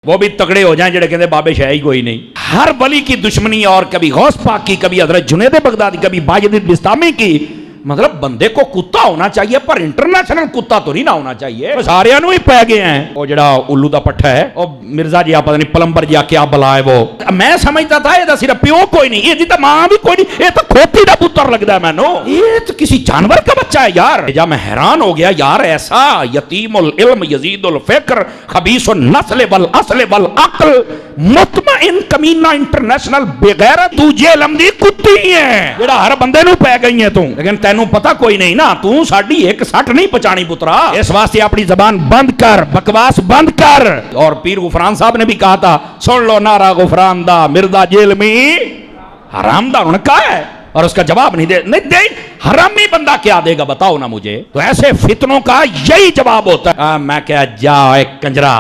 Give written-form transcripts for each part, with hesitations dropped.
وہ بھی تگڑے ہو جائیں جڑے کہتے بابے شاہ ہی کوئی نہیں. ہر ولی کی دشمنی اور کبھی غوث پاک کی, کبھی حضرت جنید بغدادی, کبھی باجد بستامی کی. مطلب بندے کو کتا ہونا چاہیے پر انٹرنیشنل کتا تو نہیں نہ ہونا چاہیے. سارے انہوں ہی پہ گئے ہیں. وہ جڑا الو دا پٹھا ہے وہ مرزا جی پتہ نہیں پلمبر جی کیا بلا ہے وہ. میں سمجھتا تھا یہ صرف پیو کوئی نہیں, یہ تو ماں بھی کوئی نہیں, یہ تو کھوتی دا پتر لگتا ہے مینو. یہ تو کسی جانور کا بچہ ہے یار. جب میں حیران ہو گیا یار, ایسا یتیم العلم یزید الفکر خبیث النسل والاصل والعقل مطمئن کمینہ انٹرنیشنل بغیرت تجھے علم دی کتی ہے جڑا ہر بندے نو پہ گئی ہے. تم لیکن تینوں پتہ کوئی نہیں نا, تو ساڈی ایک سٹ نہیں پچانی پترا. اس واسطے اپنی زبان بند کر, بکواس بند کر. اور پیر غفران صاحب نے بھی کہا تھا, سن لو نعرہ غفران دا, مرزا جیل میں حرام دا ان کا ہے. اور اس کا جواب نہیں دے حرامی بندہ کیا دے گا بتاؤ نا مجھے. تو ایسے فتنوں کا یہی جواب ہوتا ہے. میں کہا جا ایک کنجرا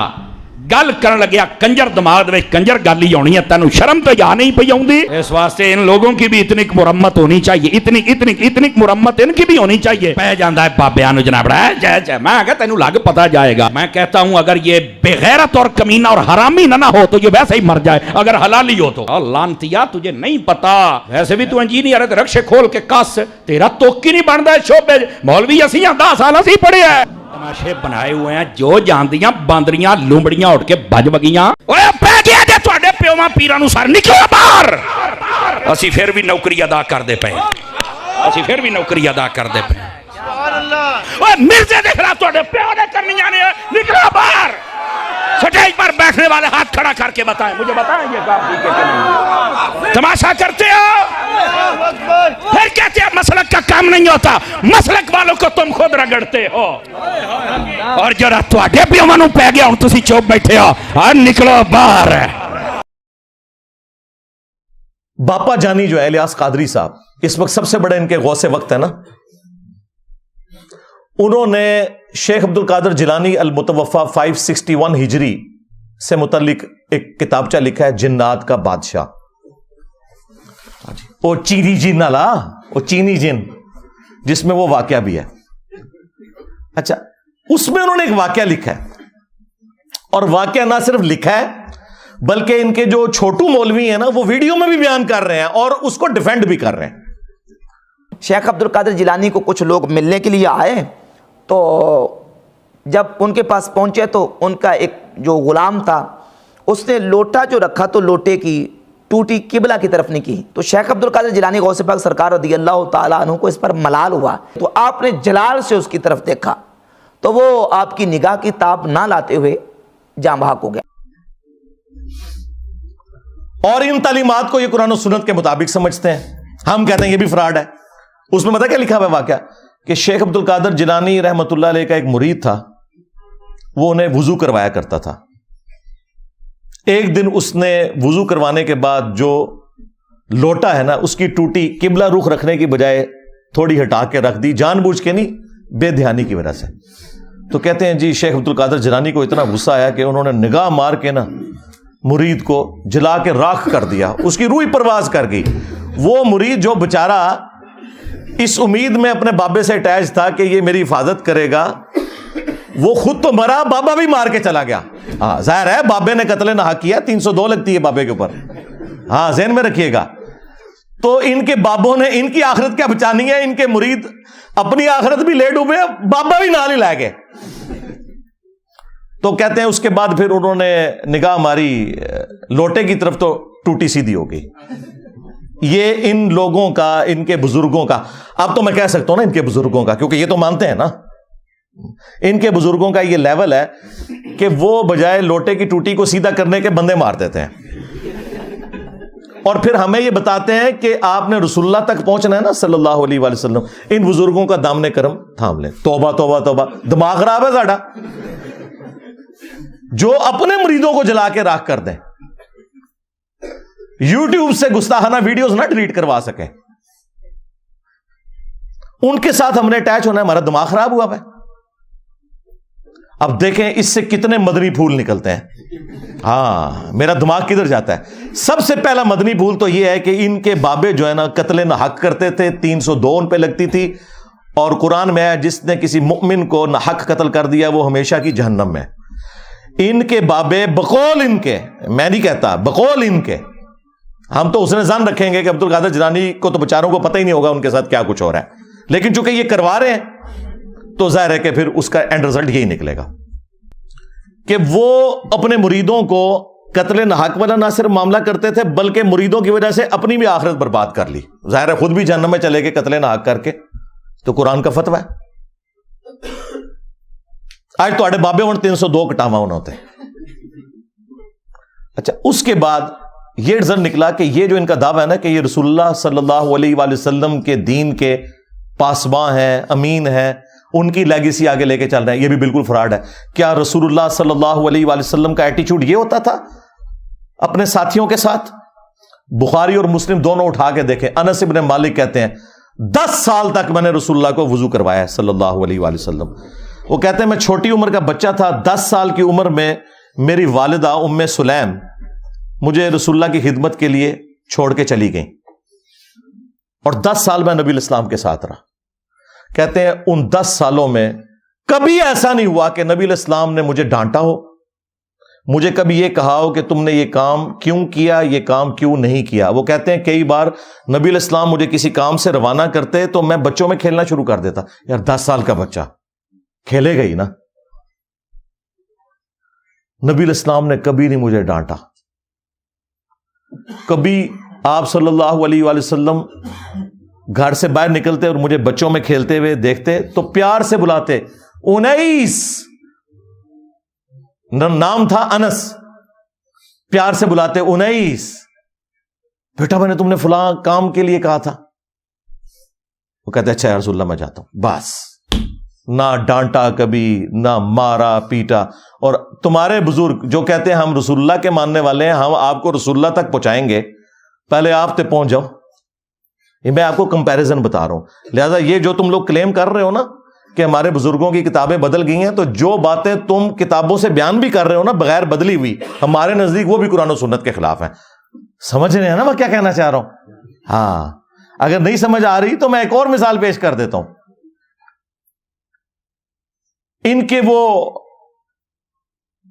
گل کرن لگیا, کنجر دماغ میں کنجر گل ہی ہونی ہے, تینوں شرم تو یا نہیں پئی آؤندی. اس واسطے ان لوگوں کی بھی اتنی مرمت ہونی چاہیے, اتنی مرمت ان کی بھی ہونی چاہیے. پہ جاندہ ہے بابیاں نو جناب جے میں کہتا تینوں لگ پتا جائے گا. میں کہتا ہوں اگر یہ بغیرت اور کمینہ اور حرامی نہ ہو تو یہ ویسے ہی مر جائے, اگر حلالی ہو تو. لانتیا تجھے نہیں پتا, ویسے بھی تو انجینئر ہے, رکشے کھول کے کس, تیرا توکی نہیں بنتا ہے شعبے. مولوی اسیاں 10 سال اسی پڑھے ہیں, تماشے بنائے ہوئے ہیں, جو جاندیاں باندریاں لومڑیاں اٹھ کے بج بگیاں. اوے پہ گیا جے تواڈے پیواں پیراں نو سر نکلو باہر. اسی پھر بھی نوکری ادا کر دے پے, اسی پھر بھی نوکری ادا کر دے پے. اوے مرزے دے خلاف تواڈے پیو نے کرنیاں نے, نکلو باہر. سٹیج پر بیٹھنے والے ہاتھ کھڑا کر کے بتائیں, مجھے بتائیں یہ کام ٹھیک ہے کہ نہیں. تماشا کرتے ہو, پھر کہتے ہیں مسلک کا کام نہیں ہوتا. مسلک والوں کو تم خود رگڑتے ہو. اور جو تواڈے پیواں نو پے گیا ہن تسی چوپ بیٹھے ہو, اور نکلو باہر. باپا جانی جو ہے الیاس قادری صاحب, اس وقت سب سے بڑے ان کے غوث وقت ہے نا, انہوں نے شیخ عبد القادر جیلانی المتوفا 561 ہجری سے متعلق ایک کتابچہ لکھا ہے, جنات کا بادشاہ. وہ چینی جن والا, وہ چینی جن جس میں وہ واقعہ بھی ہے. اچھا, اس میں انہوں نے ایک واقعہ لکھا ہے, اور واقعہ نہ صرف لکھا ہے بلکہ ان کے جو چھوٹو مولوی ہیں نا وہ ویڈیو میں بھی بیان کر رہے ہیں اور اس کو ڈیفینڈ بھی کر رہے ہیں. شیخ عبد القادر جیلانی کو کچھ لوگ ملنے کے لیے آئے, تو جب ان کے پاس پہنچے تو ان کا ایک جو غلام تھا اس نے لوٹا جو رکھا تو لوٹے کی ٹوٹی قبلہ کی طرف نہیں کی. تو شیخ عبد القادر جیلانی غوث پاک سرکار رضی اللہ تعالیٰ عنہ کو اس پر ملال ہوا, تو آپ نے جلال سے اس کی طرف دیکھا تو وہ آپ کی نگاہ کی تاب نہ لاتے ہوئے جاں بحق ہو گیا. اور ان تعلیمات کو یہ قرآن و سنت کے مطابق سمجھتے ہیں. ہم کہتے ہیں یہ بھی فراڈ ہے. اس میں پتہ کیا لکھا ہوا ہے واقعہ, کہ شیخ عبد القادر جیلانی رحمۃ اللہ علیہ کا ایک مرید تھا, وہ انہیں وضو کروایا کرتا تھا. ایک دن اس نے وضو کروانے کے بعد جو لوٹا ہے نا اس کی ٹوٹی قبلہ رخ رکھنے کی بجائے تھوڑی ہٹا کے رکھ دی, جان بوجھ کے نہیں, بے دھیانی کی وجہ سے. تو کہتے ہیں جی شیخ عبد القادر جیلانی کو اتنا غصہ آیا کہ انہوں نے نگاہ مار کے نا مرید کو جلا کے راکھ کر دیا, اس کی روح پرواز کر گئی. وہ مرید جو بیچارہ اس امید میں اپنے بابے سے اٹیچ تھا کہ یہ میری حفاظت کرے گا, وہ خود تو مرا, بابا بھی مار کے چلا گیا. ہاں ظاہر ہے بابے نے قتل ناحق کیا, 302 لگتی ہے بابے کے اوپر, ہاں ذہن میں رکھیے گا. تو ان کے بابوں نے ان کی آخرت کیا بچانی ہے, ان کے مرید اپنی آخرت بھی لے ڈوبے, بابا بھی نال ہی لائے گئے. تو کہتے ہیں اس کے بعد پھر انہوں نے نگاہ ماری لوٹے کی طرف تو ٹوٹی سیدھی ہو گئی. یہ ان لوگوں کا, ان کے بزرگوں کا, اب تو میں کہہ سکتا ہوں نا ان کے بزرگوں کا, کیونکہ یہ تو مانتے ہیں نا, ان کے بزرگوں کا یہ لیول ہے کہ وہ بجائے لوٹے کی ٹوٹی کو سیدھا کرنے کے بندے مار دیتے ہیں, اور پھر ہمیں یہ بتاتے ہیں کہ آپ نے رسول اللہ تک پہنچنا ہے نا صلی اللہ علیہ وآلہ وسلم, ان بزرگوں کا دامن کرم تھام لیں. توبہ توبہ توبہ, دماغ خراب ہے ساڈا, جو اپنے مریدوں کو جلا کے راکھ کر دیں, یوٹیوب سے گستاخانہ ویڈیوز نہ ڈیلیٹ کروا سکیں, ان کے ساتھ ہم نے اٹیچ ہونا ہے, ہمارا دماغ خراب ہوا ہے. اب دیکھیں اس سے کتنے مدنی پھول نکلتے ہیں. ہاں میرا دماغ کدھر جاتا ہے. سب سے پہلا مدنی پھول تو یہ ہے کہ ان کے بابے جو ہے نا قتل ناحق کرتے تھے, 302 ان پہ لگتی تھی, اور قرآن میں ہے جس نے کسی مؤمن کو ناحق قتل کر دیا وہ ہمیشہ کی جہنم میں. ان کے بابے بقول ان کے، میں نہیں کہتا، بقول ان کے، ہم تو حسن ظن رکھیں گے کہ عبد القادر جیلانی کو تو بیچاروں کو پتہ ہی نہیں ہوگا ان کے ساتھ کیا کچھ ہو رہا ہے، لیکن چونکہ یہ کروا رہے ہیں تو ظاہر ہے کہ پھر اس کا اینڈ رزلٹ یہی نکلے گا کہ وہ اپنے مریدوں کو قتل ناحق والا نہ صرف معاملہ کرتے تھے بلکہ مریدوں کی وجہ سے اپنی بھی آخرت برباد کر لی. ظاہر ہے خود بھی جہنم میں چلے گئے قتل ناحق کر کے، تو قرآن کا فتویٰ ہے. آج تو آڑے بابے ہوں 302 کٹاوا ہونا ہوتے ہیں. اچھا، اس کے بعد یہ رزلٹ نکلا کہ یہ جو ان کا دعویٰ ہے نا کہ یہ رسول اللہ صلی اللہ علیہ وآلہ وسلم کے دین کے پاسباں ہیں، امین ہیں، ان کی لیگیسی آگے لے کے چل رہے ہیں، یہ بھی بالکل فراڈ ہے. کیا رسول اللہ صلی اللہ علیہ وآلہ وسلم کا ایٹیچیوڈ یہ ہوتا تھا اپنے ساتھیوں کے ساتھ؟ بخاری اور مسلم دونوں اٹھا کے دیکھیں. انس ابن مالک کہتے ہیں 10 سال تک میں نے رسول اللہ کو وضو کروایا ہے صلی اللہ علیہ وآلہ وسلم. وہ کہتے ہیں میں چھوٹی عمر کا بچہ تھا، 10 سال کی عمر میں میری والدہ ام سلیم مجھے رسول اللہ کی خدمت کے لیے چھوڑ کے چلی گئیں، اور 10 سال میں نبی الاسلام کے ساتھ رہا. کہتے ہیں ان 10 سالوں میں کبھی ایسا نہیں ہوا کہ نبی الاسلام نے مجھے ڈانٹا ہو، مجھے کبھی یہ کہا ہو کہ تم نے یہ کام کیوں کیا، یہ کام کیوں نہیں کیا. وہ کہتے ہیں کئی بار نبی الاسلام مجھے کسی کام سے روانہ کرتے تو میں بچوں میں کھیلنا شروع کر دیتا. یار 10 سال کا بچہ کھیلے گا ہی نا. نبی الاسلام نے کبھی نہیں مجھے ڈانٹا. کبھی آپ صلی اللہ علیہ وآلہ وسلم گھر سے باہر نکلتے اور مجھے بچوں میں کھیلتے ہوئے دیکھتے تو پیار سے بلاتے، انیس، نام تھا انس، پیار سے بلاتے، انیس بیٹا میں نے تم نے فلاں کام کے لیے کہا تھا. وہ کہتے اچھا یا رسول اللہ میں جاتا ہوں. بس نہ ڈانٹا کبھی، نہ مارا پیٹا. اور تمہارے بزرگ جو کہتے ہیں ہم رسول اللہ کے ماننے والے ہیں، ہم آپ کو رسول اللہ تک پہنچائیں گے، پہلے آپ تک پہنچ جاؤ. یہ میں آپ کو کمپیریزن بتا رہا ہوں. لہذا یہ جو تم لوگ کلیم کر رہے ہو نا کہ ہمارے بزرگوں کی کتابیں بدل گئی ہیں، تو جو باتیں تم کتابوں سے بیان بھی کر رہے ہو نا بغیر بدلی ہوئی، ہمارے نزدیک وہ بھی قرآن و سنت کے خلاف ہیں. سمجھ رہے ہیں نا میں کیا کہنا چاہ رہا ہوں؟ ہاں، اگر نہیں سمجھ آ رہی تو میں ایک اور مثال پیش کر دیتا ہوں. ان کے وہ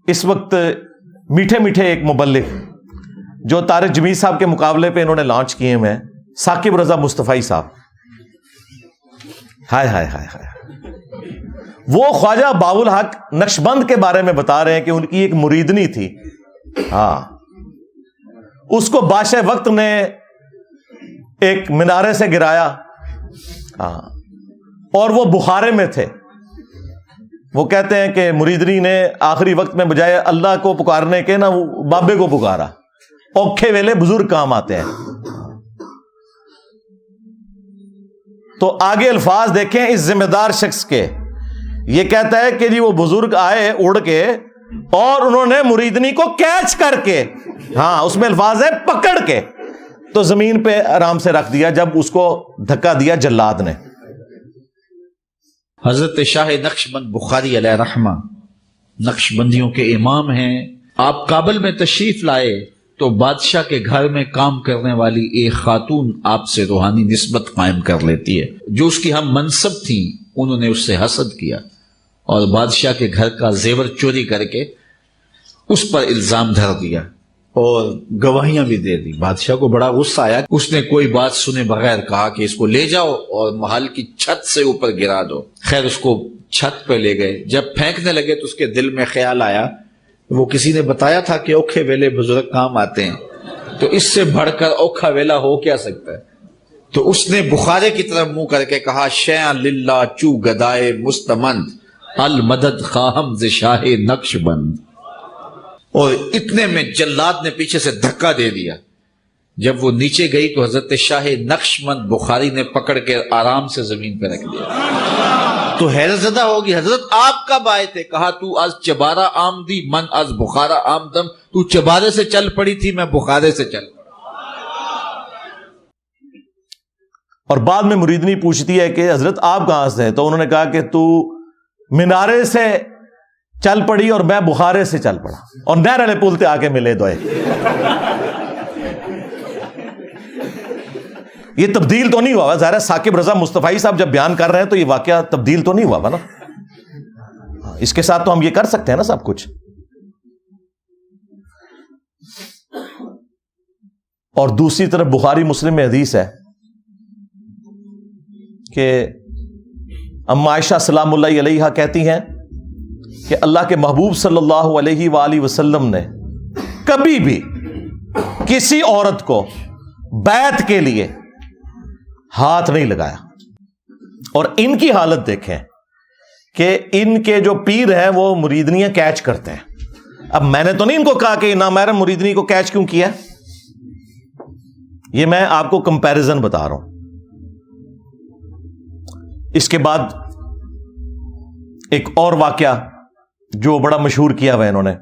اس وقت میٹھے میٹھے ایک مبلغ جو طارق جمیل صاحب کے مقابلے پہ انہوں نے لانچ کیے ہوئے ہیں، ثاقب رضا مصطفی صاحب. ہائے ہائے ہائے ہائے. وہ خواجہ باؤ الحق نقشبند کے بارے میں بتا رہے ہیں کہ ان کی ایک مریدنی تھی. ہاں، اس کو بادشاہ وقت نے ایک مینارے سے گرایا. ہاں، اور وہ بخارے میں تھے. وہ کہتے ہیں کہ مریدنی نے آخری وقت میں بجائے اللہ کو پکارنے کے نا وہ بابے کو پکارا. اوکھے ویلے بزرگ کام آتے ہیں. تو آگے الفاظ دیکھیں اس ذمہ دار شخص کے. یہ کہتا ہے کہ جی وہ بزرگ آئے اڑ کے اور انہوں نے مریدنی کو کیچ کر کے، ہاں اس میں الفاظ ہے پکڑ کے، تو زمین پہ آرام سے رکھ دیا جب اس کو دھکا دیا جلاد نے. حضرت شاہ نقشبند بخاری علیہ رحمہ نقشبندیوں کے امام ہیں. آپ کابل میں تشریف لائے تو بادشاہ کے گھر میں کام کرنے والی ایک خاتون آپ سے روحانی نسبت قائم کر لیتی ہے. جو اس کی ہم منصب تھیں انہوں نے اس سے حسد کیا اور بادشاہ کے گھر کا زیور چوری کر کے اس پر الزام دھر دیا اور گواہیاں بھی دے دی. بادشاہ کو بڑا غصہ آیا. اس نے کوئی بات سنے بغیر کہا کہ اس کو لے جاؤ اور محل کی چھت سے اوپر گرا دو. خیر اس کو چھت پہ لے گئے. جب پھینکنے لگے تو اس کے دل میں خیال آیا، وہ کسی نے بتایا تھا کہ اوکھے ویلے بزرگ کام آتے ہیں، تو اس سے بڑھ کر اوکھا ویلا ہو کیا سکتا ہے. تو اس نے بخارے کی طرف منہ کر کے کہا، شیعہ للہ چو گدائے مستمند المدد خواہم ز شاہ نقش بند. اور اتنے میں جلاد نے پیچھے سے دھکا دے دیا. جب وہ نیچے گئی تو حضرت شاہ نقشبند بخاری نے پکڑ کے آرام سے زمین پہ رکھ دیا. تو حیرت زدہ ہوگی، حضرت آپ کب آئے تھے؟ کہا تو از چبارہ آمدی من از بخارا آمدم. تو چبارے سے چل پڑی تھی، میں بخارے سے چل پڑا. اور بعد میں مریدنی پوچھتی ہے کہ حضرت آپ کہاں سے؟ تو انہوں نے کہا کہ تو مینارے سے چل پڑی اور میں بخارے سے چل پڑا، اور نہر والے پل تے آ کے ملے دوئے. یہ تبدیل تو نہیں ہوا. ظاہر ہے ثاقب رضا مصطفی صاحب جب بیان کر رہے ہیں تو یہ واقعہ تبدیل تو نہیں ہوا نا. اس کے ساتھ تو ہم یہ کر سکتے ہیں نا سب کچھ. اور دوسری طرف بخاری مسلم میں حدیث ہے کہ اما عائشہ سلام اللہ علیہا کہتی ہیں کہ اللہ کے محبوب صلی اللہ علیہ وآلہ وسلم نے کبھی بھی کسی عورت کو بیعت کے لیے ہاتھ نہیں لگایا. اور ان کی حالت دیکھیں کہ ان کے جو پیر ہیں وہ مریدنیاں کیچ کرتے ہیں. اب میں نے تو نہیں ان کو کہا کہ نامحرم مریدنی کو کیچ کیوں کیا، یہ میں آپ کو کمپیریزن بتا رہا ہوں. اس کے بعد ایک اور واقعہ جو بڑا مشہور کیا ہوا انہوں نے،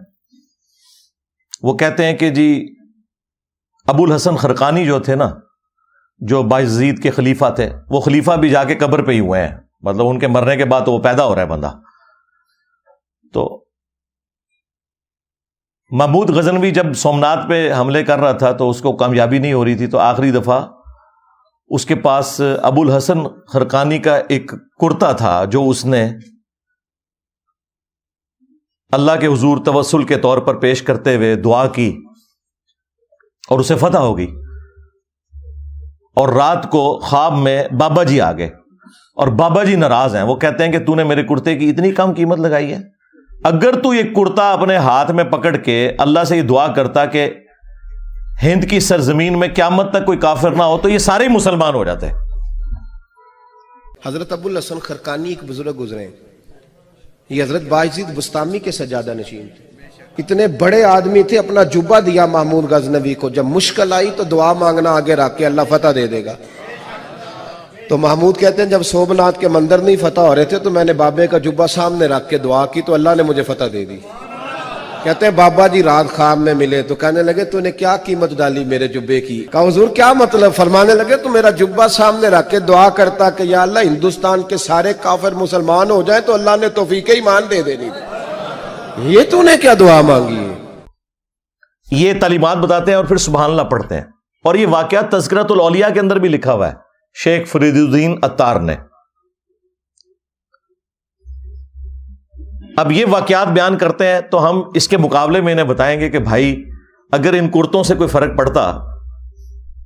وہ کہتے ہیں کہ جی ابو الحسن خرقانی جو تھے نا، جو بایزید کے خلیفہ تھے، وہ خلیفہ بھی جا کے قبر پہ ہی ہوئے ہیں، مطلب ان کے مرنے کے بعد تو وہ پیدا ہو رہا ہے بندہ. تو محمود غزنوی جب سومنات پہ حملے کر رہا تھا تو اس کو کامیابی نہیں ہو رہی تھی، تو آخری دفعہ اس کے پاس ابو الحسن خرقانی کا ایک کرتا تھا جو اس نے اللہ کے حضور توسل کے طور پر پیش کرتے ہوئے دعا کی اور اسے فتح ہو گئی. اور رات کو خواب میں بابا جی آ گئے اور بابا جی ناراض ہیں. وہ کہتے ہیں کہ تو نے میرے کرتے کی اتنی کم قیمت لگائی ہے، اگر تو یہ کرتا اپنے ہاتھ میں پکڑ کے اللہ سے یہ دعا کرتا کہ ہند کی سرزمین میں قیامت تک کوئی کافر نہ ہو تو یہ سارے ہی مسلمان ہو جاتے. حضرت ابو الحسن خرقانی ایک بزرگ گزرے ہیں، یہ حضرت بایزید بستامی کے سجادہ نشین تھے. اتنے بڑے آدمی تھے، اپنا جبہ دیا محمود غزنوی کو، جب مشکل آئی تو دعا مانگنا آگے رکھ کے اللہ فتح دے دے گا. تو محمود کہتے ہیں جب سومناتھ کے مندر نہیں فتح ہو رہے تھے تو میں نے بابے کا جبہ سامنے رکھ کے دعا کی تو اللہ نے مجھے فتح دے دی. کہتے ہیں بابا جی رات خواب میں ملے تو کہنے لگے تو نے کیا قیمت ڈالی میرے جبے کی؟ کہا حضور کیا مطلب؟ فرمانے لگے تو میرا جبہ سامنے رکھ کے دعا کرتا کہ یا اللہ ہندوستان کے سارے کافر مسلمان ہو جائیں تو اللہ نے توفیق ایمان دے دینی. یہ تو نے کیا دعا مانگی ہے؟ یہ تعلیمات بتاتے ہیں اور پھر سبحان اللہ پڑھتے ہیں. اور یہ واقعہ تذکرۃ الاولیاء کے اندر بھی لکھا ہوا ہے شیخ فرید الدین عطار نے. اب یہ واقعات بیان کرتے ہیں تو ہم اس کے مقابلے میں انہیں بتائیں گے کہ بھائی اگر ان کرتوں سے کوئی فرق پڑتا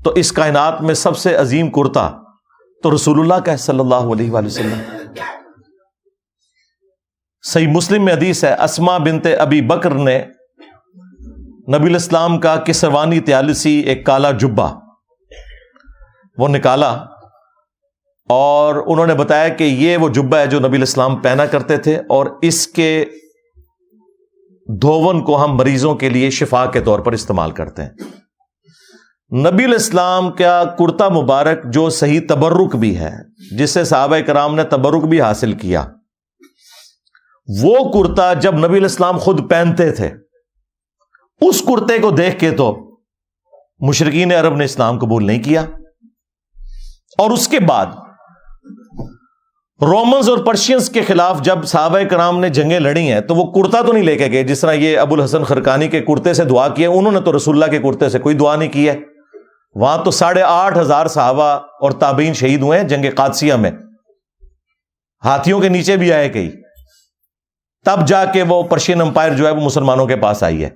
تو اس کائنات میں سب سے عظیم کرتا تو رسول اللہ کا ہے صلی اللہ علیہ وآلہ وسلم. صحیح مسلم میں حدیث ہے اسما بنت ابی بکر نے نبی الاسلام کا کسروانی طیالسی ایک کالا جبہ وہ نکالا اور انہوں نے بتایا کہ یہ وہ جبہ ہے جو نبی الاسلام پہنا کرتے تھے اور اس کے دھون کو ہم مریضوں کے لیے شفا کے طور پر استعمال کرتے ہیں. نبی الاسلام کا کرتا مبارک جو صحیح تبرک بھی ہے، جس سے صحابہ کرام نے تبرک بھی حاصل کیا، وہ کرتا جب نبی الاسلام خود پہنتے تھے، اس کرتے کو دیکھ کے تو مشرکین عرب نے اسلام قبول نہیں کیا. اور اس کے بعد رومنز اور پرشینز کے خلاف جب صحابہ کرام نے جنگیں لڑی ہیں تو وہ کرتا تو نہیں لے کے گئے جس طرح یہ ابو الحسن خرقانی کے کرتے سے دعا کی ہے. انہوں نے تو رسول اللہ کے کرتے سے کوئی دعا نہیں کی ہے. وہاں تو 8,500 صحابہ اور تابعین شہید ہوئے ہیں جنگ قادسیہ میں، ہاتھیوں کے نیچے بھی آئے کئی. تب جا کے وہ پرشین امپائر جو ہے وہ مسلمانوں کے پاس آئی ہے.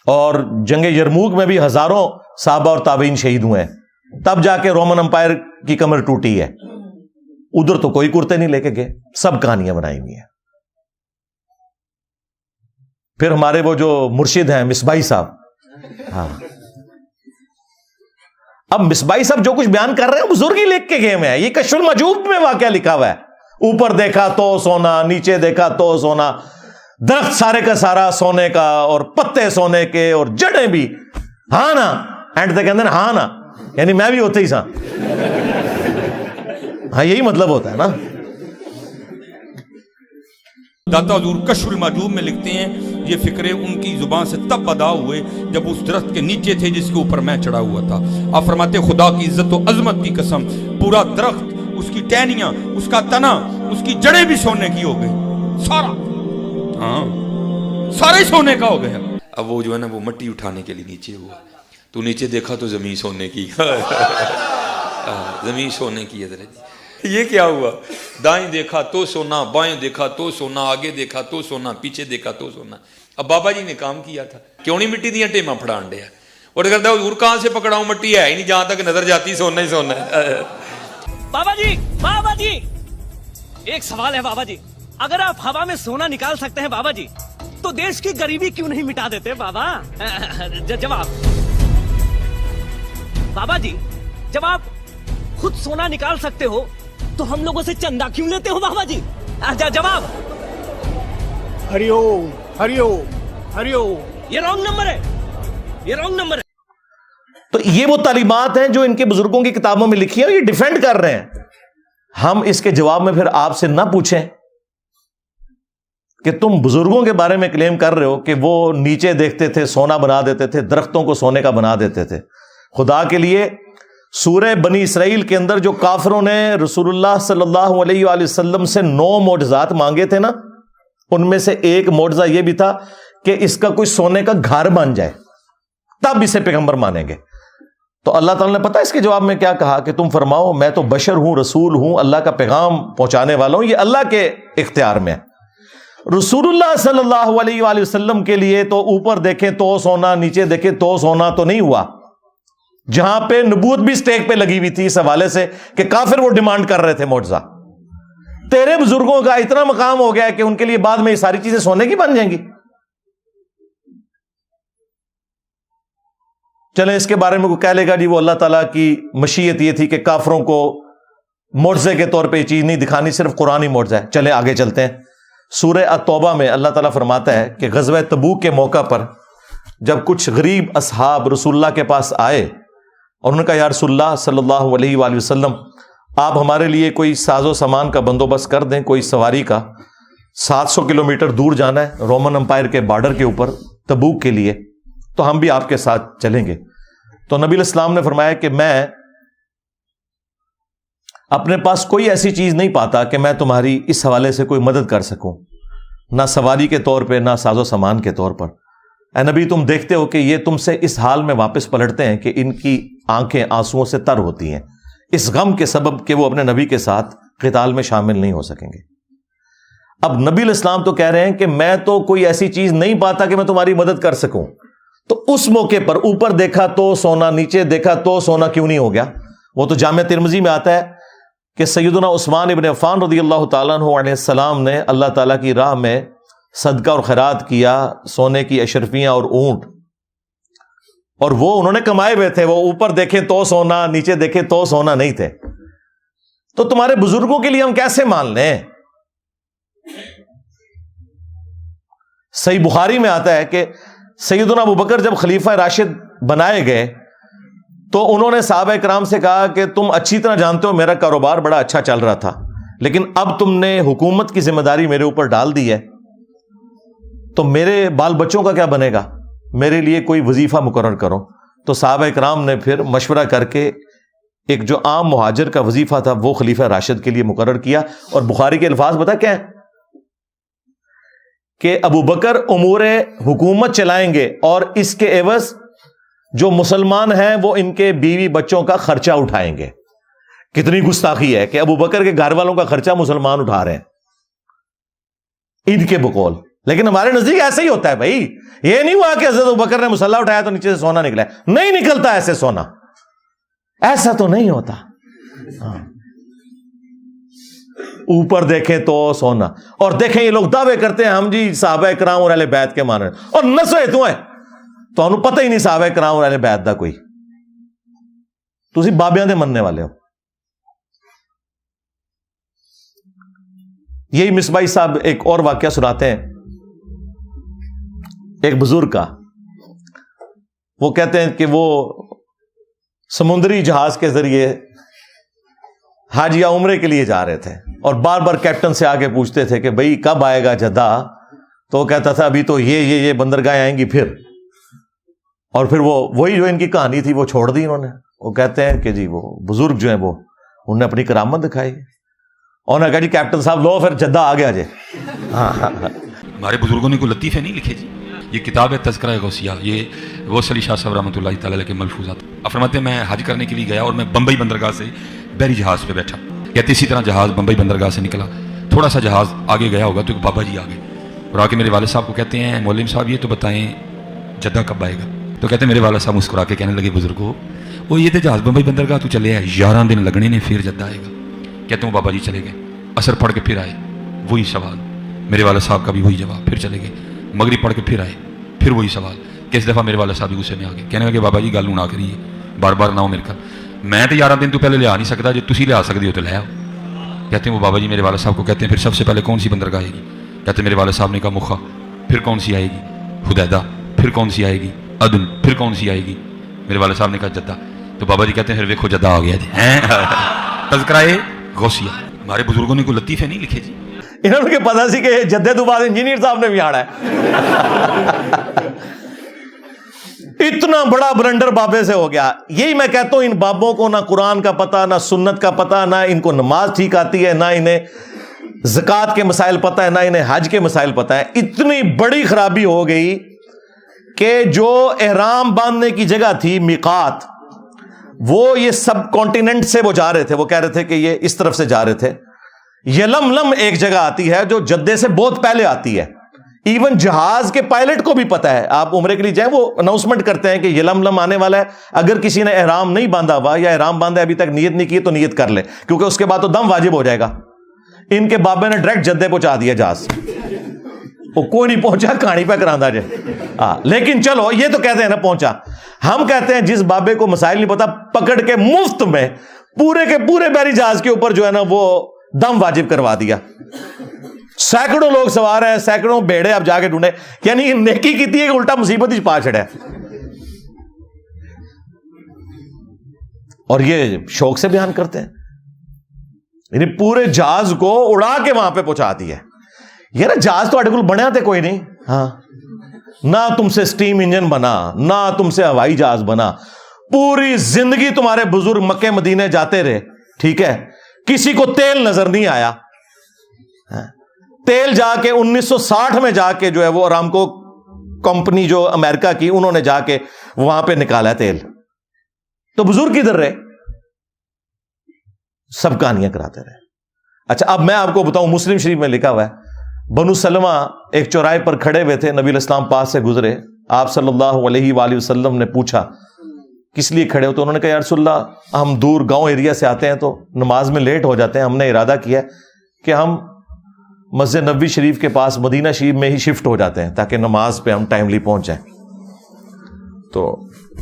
اور جنگ یرموک میں بھی ہزاروں صحابہ اور تابعین شہید ہوئے ہیں، تب جا کے رومن امپائر کی کمر ٹوٹی ہے. ادھر تو کوئی کرتے نہیں لے کے گئے، سب کہانیاں بنائی ہوئی ہیں. پھر ہمارے وہ جو مرشد ہیں مصباحی صاحب، ہاں اب مصباحی صاحب جو کچھ بیان کر رہے ہیں بزرگ ہی لکھ کے گئے ہوئے ہیں. یہ کشف المجوب میں واقعہ لکھا ہوا ہے. اوپر دیکھا تو سونا، نیچے دیکھا تو سونا، درخت سارے کا سارا سونے کا اور پتے سونے کے اور جڑیں بھی. ہاں نا اینڈ تک کہتے ہیں ہاں نا، یعنی میں بھی ہوتے ہی سا. ہاں یہی مطلب ہوتا ہے نا. داتا حضور کشف المحجوب میں لکھتے ہیں یہ فکرے ان کی زبان سے تب ادا ہوئے جب اس درخت کے نیچے تھے جس کے اوپر میں چڑھا ہوا تھا. آپ فرماتے خدا کی عزت و عظمت کی قسم پورا درخت، اس کی ٹہنیاں، اس کا تنا، اس کی جڑیں بھی سونے کی ہو گئی، سارا، ہاں سارے سونے کا ہو گیا. اب وہ جو ہے نا وہ مٹی اٹھانے کے لیے نیچے ہوا، تو نیچے دیکھا تو زمین سونے کی. زمین سونے کی ہے. یہ کیا ہوا؟ دائیں دیکھا تو سونا، بائیں دیکھا تو سونا، آگے دیکھا تو سونا، پیچھے دیکھا تو سونا. اب بابا جی نے کام کیا تھا، کیوں نہیں مٹی دیا ٹیما پھڑان ڈیا. اور کہتا ہے حضور کہاں سے پکڑاؤں, مٹی ہے ہی نہیں, جہاں تک نظر جاتی سونا ہی سونا ہے. بابا جی ایک سوال ہے بابا جی, اگر آپ ہوا میں سونا نکال سکتے ہیں بابا جی تو دیش کی غریبی کیوں نہیں مٹا دیتے بابا؟ جواب بابا جی, جب آپ خود سونا نکال سکتے ہو تو ہم لوگوں سے چندہ کیوں لیتے ہو بابا جی؟ جواب ہری اوم ہری اوم ہری اوم. یہ رانگ نمبر ہے, یہ رانگ نمبر ہے. تو یہ وہ تعلیمات ہیں جو ان کے بزرگوں کی کتابوں میں لکھی ہیں, یہ ڈیفینڈ کر رہے ہیں. ہم اس کے جواب میں پھر آپ سے نہ پوچھیں کہ تم بزرگوں کے بارے میں کلیم کر رہے ہو کہ وہ نیچے دیکھتے تھے سونا بنا دیتے تھے, درختوں کو سونے کا بنا دیتے تھے. خدا کے لیے سورہ بنی اسرائیل کے اندر جو کافروں نے رسول اللہ صلی اللہ علیہ وآلہ وسلم سے 9 معجزات مانگے تھے نا, ان میں سے ایک معجزہ یہ بھی تھا کہ اس کا کوئی سونے کا گھر بن جائے, تب اسے پیغمبر مانیں گے. تو اللہ تعالیٰ نے پتہ اس کے جواب میں کیا کہا کہ تم فرماؤ میں تو بشر ہوں, رسول ہوں, اللہ کا پیغام پہنچانے والا ہوں, یہ اللہ کے اختیار میں ہے. رسول اللہ صلی اللہ علیہ وآلہ وسلم کے لیے تو اوپر دیکھیں تو سونا, نیچے دیکھیں تو سونا تو نہیں ہوا. جہاں پہ نبوت بھی سٹیک پہ لگی ہوئی تھی اس حوالے سے کہ کافر وہ ڈیمانڈ کر رہے تھے معجزہ. تیرے بزرگوں کا اتنا مقام ہو گیا کہ ان کے لیے بعد میں یہ ساری چیزیں سونے کی بن جائیں گی. چلیں اس کے بارے میں کوئی کہہ لے گا جی وہ اللہ تعالیٰ کی مشیت یہ تھی کہ کافروں کو معجزے کے طور پہ یہ چیز نہیں دکھانی, صرف قرآنی معجزہ ہے. چلیں آگے چلتے ہیں. سورہ التوبہ میں اللہ تعالیٰ فرماتا ہے کہ غزوہ تبوک کے موقع پر جب کچھ غریب اصحاب رسول اللہ کے پاس آئے اور انہوں نے کہا یا رسول اللہ صلی اللہ علیہ وآلہ وسلم آپ ہمارے لیے کوئی ساز و سامان کا بندوبست کر دیں, کوئی سواری کا, 700 کلومیٹر دور جانا ہے رومن امپائر کے بارڈر کے اوپر تبوک کے لیے, تو ہم بھی آپ کے ساتھ چلیں گے. تو نبی الاسلام نے فرمایا کہ میں اپنے پاس کوئی ایسی چیز نہیں پاتا کہ میں تمہاری اس حوالے سے کوئی مدد کر سکوں, نہ سواری کے طور پہ نہ ساز و سامان کے طور پر. اے نبی تم دیکھتے ہو کہ یہ تم سے اس حال میں واپس پلٹتے ہیں کہ ان کی آنکھیں آنسوؤں سے تر ہوتی ہیں, اس غم کے سبب کہ وہ اپنے نبی کے ساتھ قتال میں شامل نہیں ہو سکیں گے. اب نبی الاسلام تو کہہ رہے ہیں کہ میں تو کوئی ایسی چیز نہیں پاتا کہ میں تمہاری مدد کر سکوں. تو اس موقع پر اوپر دیکھا تو سونا, نیچے دیکھا تو سونا کیوں نہیں ہو گیا؟ وہ تو جامع ترمذی میں آتا ہے کہ سیدنا عثمان ابن عفان رضی اللہ تعالیٰ عنہ علیہ السلام نے اللہ تعالیٰ کی راہ میں صدقہ اور خیرات کیا, سونے کی اشرفیاں اور اونٹ, اور وہ انہوں نے کمائے ہوئے تھے, وہ اوپر دیکھیں تو سونا, نیچے دیکھیں تو سونا نہیں تھے. تو تمہارے بزرگوں کے لیے ہم کیسے مان لیں؟ صحیح بخاری میں آتا ہے کہ سیدنا ابو بکر جب خلیفہ راشد بنائے گئے تو انہوں نے صحابہ کرام سے کہا کہ تم اچھی طرح جانتے ہو میرا کاروبار بڑا اچھا چل رہا تھا, لیکن اب تم نے حکومت کی ذمہ داری میرے اوپر ڈال دی ہے, تو میرے بال بچوں کا کیا بنے گا, میرے لیے کوئی وظیفہ مقرر کرو. تو صحابہ کرام نے پھر مشورہ کر کے ایک جو عام مہاجر کا وظیفہ تھا وہ خلیفہ راشد کے لیے مقرر کیا. اور بخاری کے الفاظ بتا کیا ہے کہ ابو بکر امور حکومت چلائیں گے اور اس کے عوض جو مسلمان ہیں وہ ان کے بیوی بچوں کا خرچہ اٹھائیں گے. کتنی گستاخی ہے کہ ابو بکر کے گھر والوں کا خرچہ مسلمان اٹھا رہے ہیں ان کے بقول. لیکن ہمارے نزدیک ایسا ہی ہوتا ہے بھائی, یہ نہیں ہوا کہ حضرت ابو بکر نے مسلح اٹھایا تو نیچے سے سونا نکلا ہے, نہیں نکلتا ایسے سونا, ایسا تو نہیں ہوتا. اوپر دیکھیں تو سونا, اور دیکھیں یہ لوگ دعوے کرتے ہیں ہم جی صحابہ کرام اور اہل بیت کے ماننے, اور نسوے تو ہیں تو انہوں پتہ ہی نہیں صحابہ کرام اور اہل بیت دا کوئی, تسی بابیاں دے مننے والے ہو. یہی مصباحی صاحب ایک اور واقعہ سناتے ہیں ایک بزرگ کا. وہ کہتے ہیں کہ وہ سمندری جہاز کے ذریعے حج یا عمرے کے لیے جا رہے تھے اور بار بار کیپٹن سے آگے پوچھتے تھے کہ بھئی کب آئے گا جدہ, تو وہ کہتا تھا ابھی تو یہ بندرگاہیں آئیں گی پھر, اور پھر وہی جو ان کی کہانی تھی وہ چھوڑ دی انہوں نے. وہ کہتے ہیں کہ جی وہ بزرگ جو ہیں وہ انہوں نے اپنی کرامت دکھائی, اور نے کہا جی کیپٹن صاحب لو پھر جدہ آ گیا جی. ہمارے بزرگوں نے کوئی لطیفے نہیں لکھے جی. یہ کتاب ہے تذکرہ غوثیہ, یہ غوث علی شاہ صاحب رحمۃ اللہ تعالی علیہ کے ملفوظات. آپ فرماتے ہیں میں حج کرنے کے لیے گیا اور میں بمبئی بندرگاہ سے بحری جہاز پہ بیٹھا. کہتے اسی طرح جہاز بمبئی بندرگاہ سے نکلا, تھوڑا سا جہاز آگے گیا ہوگا تو ایک بابا جی آ گئے اور آ کے میرے والد صاحب کو کہتے ہیں مولوی صاحب یہ تو بتائیں جدہ کب آئے گا. تو کہتے ہیں میرے والد صاحب مسکرا کے کہنے لگے بزرگوں وہ یہ تو جہاز بمبئی بندرگاہ تو چلے آئے 11 دن لگنے نے پھر جدہ آئے گا. کہتے ہیں بابا جی چلے گئے, عصر پڑھ کے پھر آئے, وہی سوال, میرے والد صاحب کا بھی وہی جواب, پھر چلے گئے, مغرب پڑھ کے پھر آئے, پھر وہی سوال. کس دفعہ میرے والد صاحب بھی غصے میں آ گئے, کہنے لگے بابا جی گل نہ کریے, بار بار نہ ہو میرے گھر, میں تو 11 دن تو پہلے لیا نہیں سکتا, جو تسی لیا سکتے ہو تو لے آؤ. کہتے ہیں وہ بابا جی میرے والد صاحب کو کہتے ہیں پھر سب سے پہلے کون سی بندرگاہ آئے گی؟ کہتے ہیں میرے والد صاحب نے کہا مخا. پھر کون سی آئے گی؟ حدیدہ. پھر کون سی آئے گی؟ عدن. پھر کون سی آئے گی؟ میرے والد صاحب نے کہا جدہ. تو بابا جی کہتے ہیں پھر ویکھو جدہ آ گیا جی. تذکرہ غوثیہ. ہمارے بزرگوں نے کوئی لطیفے نہیں لکھے جی. انہوں نے پتا سی کہ جدے تو بعد انجینئر صاحب نے بھی آنا ہے. اتنا بڑا بلنڈر بابے سے ہو گیا. یہی میں کہتا ہوں ان بابوں کو نہ قرآن کا پتہ, نہ سنت کا پتہ, نہ ان کو نماز ٹھیک آتی ہے, نہ انہیں زکوٰۃ کے مسائل پتہ ہے, نہ انہیں حج کے مسائل پتہ ہے. اتنی بڑی خرابی ہو گئی کہ جو احرام باندھنے کی جگہ تھی میقات, وہ یہ سب کانٹیننٹ سے وہ جا رہے تھے, وہ کہہ رہے تھے کہ یہ اس طرف سے جا رہے تھے. یلملم ایک جگہ آتی ہے جو جدے سے بہت پہلے آتی ہے. ایون جہاز کے پائلٹ کو بھی پتا ہے, آپ عمرے کے لیے جائیں وہ اناؤنسمنٹ کرتے ہیں کہ یلملم آنے والا ہے, اگر کسی نے احرام نہیں باندھا ہوا یا احرام باندھا ابھی تک نیت نہیں کی تو نیت کر لے, کیونکہ اس کے بعد تو دم واجب ہو جائے گا. ان کے بابے نے ڈائریکٹ جدے پہنچا دیا جہاز, وہ کوئی نہیں پہنچا, کہانی پہ کراندہ جائے. لیکن چلو یہ تو کہتے ہیں نا پہنچا. ہم کہتے ہیں جس بابے کو مسائل نہیں پتا, پکڑ کے مفت میں پورے کے پورے بحری جہاز کے اوپر جو ہے نا وہ دم واجب کروا دیا. سینکڑوں لوگ سوار ہیں, سینکڑوں بیڑے آپ جا کے ڈھونڈے, یعنی نیکی کی تھی کہ الٹا مصیبت ہی پا چھڑا. اور یہ شوق سے بیان کرتے ہیں, یعنی پورے جہاز کو اڑا کے وہاں پہ پہنچا دیا. یہ نا جہاز تو اٹکل بنیا تھے کوئی نہیں, ہاں نہ تم سے سٹیم انجن بنا, نہ تم سے ہوائی جہاز بنا. پوری زندگی تمہارے بزرگ مکے مدینے جاتے رہے, ٹھیک ہے, کسی کو تیل نظر نہیں آیا. تیل جا کے 1960 میں جا کے جو ہے وہ ارامکو کمپنی جو امریکہ کی, انہوں نے جا کے وہاں پہ نکالا تیل. تو بزرگ کدھر رہے؟ سب کہانیاں کراتے رہے. اچھا اب میں آپ کو بتاؤں, مسلم شریف میں لکھا ہوا ہے, بنو سلمہ ایک چوراہے پر کھڑے ہوئے تھے, نبی علیہ السلام پاس سے گزرے, آپ صلی اللہ علیہ وآلہ وسلم نے پوچھا کس لیے کھڑے ہو؟ تو انہوں نے کہا یا رسول اللہ ہم دور گاؤں ایریا سے آتے ہیں تو نماز میں لیٹ ہو جاتے ہیں, ہم نے ارادہ کیا کہ ہم مسجد نبوی شریف کے پاس مدینہ شریف میں ہی شفٹ ہو جاتے ہیں تاکہ نماز پہ ہم ٹائملی پہنچ جائیں. تو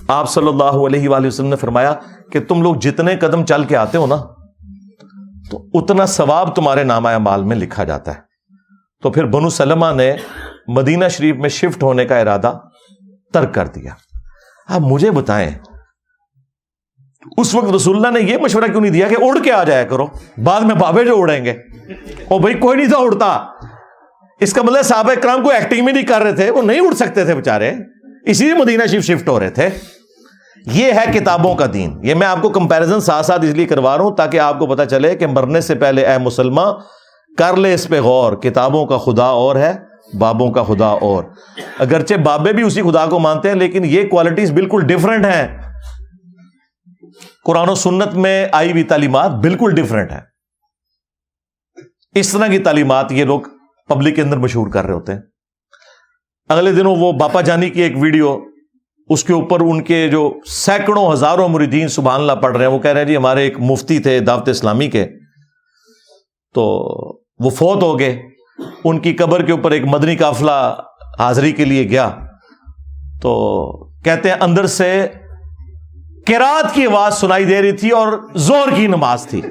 آپ صلی اللہ علیہ وآلہ وسلم نے فرمایا کہ تم لوگ جتنے قدم چل کے آتے ہو نا تو اتنا ثواب تمہارے نامہ اعمال میں لکھا جاتا ہے. تو پھر بنو سلمہ نے مدینہ شریف میں شفٹ ہونے کا ارادہ ترک کر دیا. اب مجھے بتائیں اس وقت رسول اللہ نے یہ مشورہ کیوں نہیں دیا کہ اڑ کے آ جایا کرو, بعد میں بابے جو اڑیں گے. او بھائی کوئی نہیں تھا اڑتا, اس کا مطلب صحابہ کرام کو ایکٹنگ میں نہیں کر رہے تھے, وہ نہیں اڑ سکتے تھے بےچارے, اسی لیے مدینہ شریف شفٹ ہو رہے تھے. یہ ہے کتابوں کا دین. یہ میں آپ کو کمپیریزن ساتھ ساتھ اس لیے کروا رہا ہوں تاکہ آپ کو پتا چلے کہ مرنے سے پہلے اے مسلمان کر لے اس پہ غور, کتابوں کا خدا اور ہے, بابوں کا خدا اور. اگرچہ بابے بھی اسی خدا کو مانتے ہیں لیکن یہ کوالٹیز بالکل ڈیفرنٹ ہیں. قرآن و سنت میں آئی ہوئی تعلیمات بالکل ڈیفرنٹ ہیں. اس طرح کی تعلیمات یہ لوگ پبلک کے اندر مشہور کر رہے ہوتے ہیں. اگلے دنوں وہ باپا جانی کی ایک ویڈیو, اس کے اوپر ان کے جو سینکڑوں ہزاروں مریدین سبحان اللہ پڑھ رہے ہیں, وہ کہہ رہے ہیں جی ہمارے ایک مفتی تھے دعوت اسلامی کے, تو وہ فوت ہو گئے, ان کی قبر کے اوپر ایک مدنی قافلہ حاضری کے لیے گیا, تو کہتے ہیں اندر سے قرات کی آواز سنائی دے رہی تھی اور زور کی نماز تھی.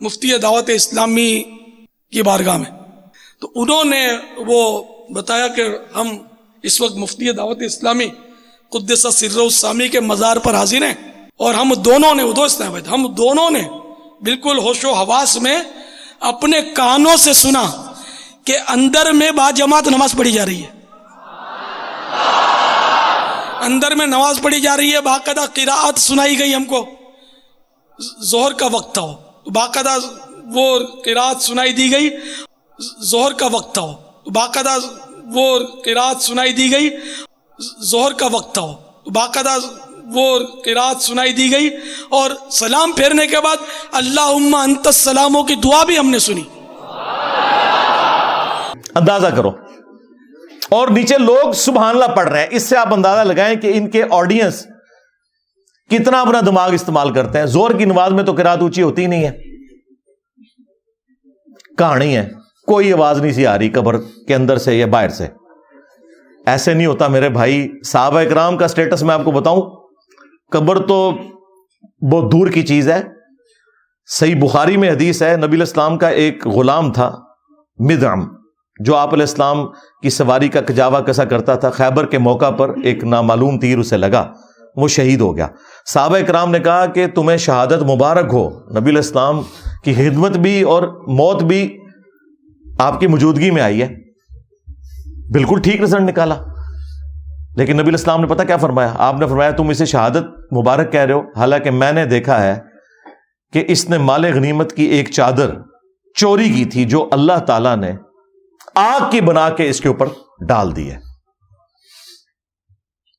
مفتی دعوت اسلامی کی بارگاہ میں, تو انہوں نے وہ بتایا کہ ہم اس وقت مفتی دعوت اسلامی قدس سر السامی کے مزار پر حاضر ہیں, اور ہم دونوں نے ہم دونوں نے بالکل ہوش و حواس میں اپنے کانوں سے سنا کہ اندر میں با جماعت نماز پڑھی جا رہی ہے, اندر میں نماز پڑھی جا رہی ہے, باقاعدہ قراءت سنائی گئی ہم کو. ظہر کا وقت تھا, باقاعدہ وہ قراءت سنائی دی گئی. ظہر کا وقت تھا, باقاعدہ وہ قراءت سنائی دی گئی. ظہر کا وقت تھا, باقاعدہ وہ قراءت سنائی دی گئی, اور سلام پھیرنے کے بعد اللہم انت السلاموں کی دعا بھی ہم نے سنی. اندازہ کرو. اور نیچے لوگ سبحان اللہ پڑھ رہے ہیں. اس سے آپ اندازہ لگائیں کہ ان کے آڈینس کتنا اپنا دماغ استعمال کرتے ہیں. زور کی نماز میں تو قرات اونچی ہوتی ہی نہیں ہے, کہانی ہے, کوئی آواز نہیں سی آ رہی قبر کے اندر سے یا باہر سے. ایسے نہیں ہوتا میرے بھائی. صحابہ اکرام کا سٹیٹس میں آپ کو بتاؤں, قبر تو بہت دور کی چیز ہے. صحیح بخاری میں حدیث ہے, نبی علیہ السلام کا ایک غلام تھا مدعم, جو آپ علیہ السلام کی سواری کا کجاوا کسا کرتا تھا. خیبر کے موقع پر ایک نامعلوم تیر اسے لگا, وہ شہید ہو گیا. صحابہ اکرام نے کہا کہ تمہیں شہادت مبارک ہو, نبی علیہ السلام کی خدمت بھی اور موت بھی آپ کی موجودگی میں آئی ہے. بالکل ٹھیک رزلٹ نکالا. لیکن نبی علیہ السلام نے پتہ کیا فرمایا؟ آپ نے فرمایا تم اسے شہادت مبارک کہہ رہے ہو, حالانکہ میں نے دیکھا ہے کہ اس نے مال غنیمت کی ایک چادر چوری کی تھی جو اللہ تعالیٰ نے آگ کی بنا کے اس کے اوپر ڈال دی ہے.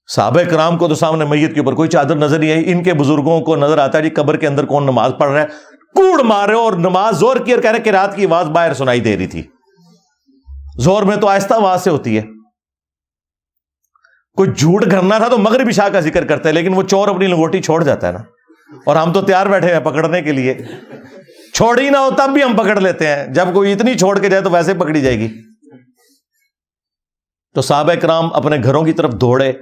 صحابہ کرام کو تو سامنے میت کے اوپر کوئی چادر نظر نہیں آئی. ان کے بزرگوں کو نظر آتا ہے جی قبر کے اندر کون نماز پڑھ رہا ہے, کوڑ مار رہے ہو, اور نماز زور کی اور کہہ رہے کہ رات کی آواز باہر سنائی دے رہی تھی. زور میں تو آہستہ آواز سے ہوتی ہے. کوئی جھوٹ گھرنا تھا تو مغرب عشاء کا ذکر کرتا ہے, لیکن وہ چور اپنی لنگوٹی چھوڑ جاتا ہے نا, اور ہم تو تیار بیٹھے ہیں پکڑنے کے لیے. چھوڑ ہی نہ ہو تب بھی ہم پکڑ لیتے ہیں, جب کوئی اتنی چھوڑ کے جائے تو ویسے پکڑی جائے گی. تو صحابہ کرام اپنے گھروں کی طرف دوڑے.